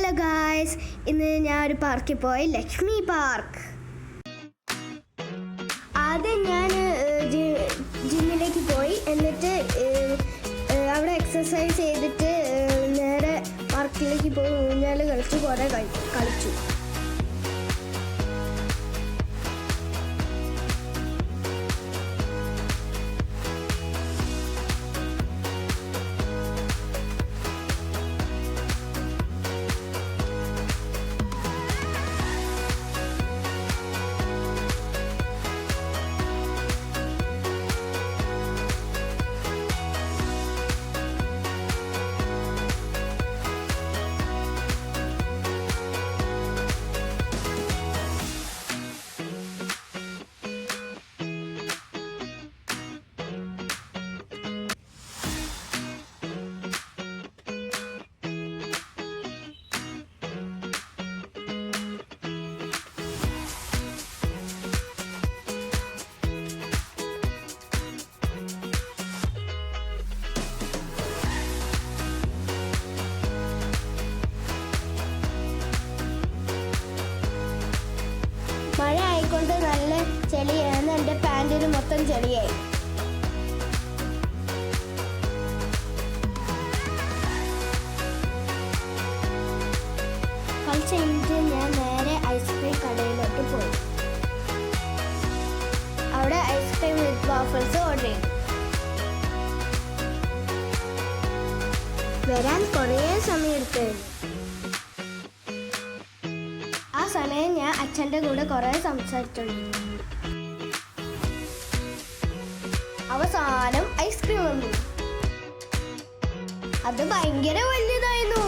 Hello guys, ഇന്ന് ഞാൻ ഒരു പാർക്കിൽ പോയി, ലക്ഷ്മി പാർക്ക്. ആദ്യം ഞാൻ ജിമ്മിലേക്ക് പോയി. എന്നിട്ട് അവിടെ എക്സസൈസ് ചെയ്തിട്ട് നേരെ പാർക്കിലേക്ക് പോയി ഊഞ്ഞാൽ കളിച്ച് കുറേ കളിച്ചു. മഴ ആയിക്കൊണ്ട് നല്ല ചെളിയാണ്. എൻ്റെ പാൻറ്റിൽ മൊത്തം ചെളിയായി. കളിച്ച് കഴിഞ്ഞിട്ട് ഞാൻ നേരെ ഐസ്ക്രീം കടയിലോട്ട് പോയി. അവിടെ ഐസ്ക്രീം വിത്ത് വാഫിൾസ് ഓർഡർ ചെയ്തു. വരാൻ കുറേ സമയം എടുത്തായിരുന്നു. ആ സമയം ഞാൻ അച്ഛൻ്റെ കൂടെ കുറേ സംസാരിച്ചുകൊണ്ടിരുന്നു. അവസാനം ഐസ്ക്രീം വന്നു. അത് ഭയങ്കര വലിയതായിരുന്നു.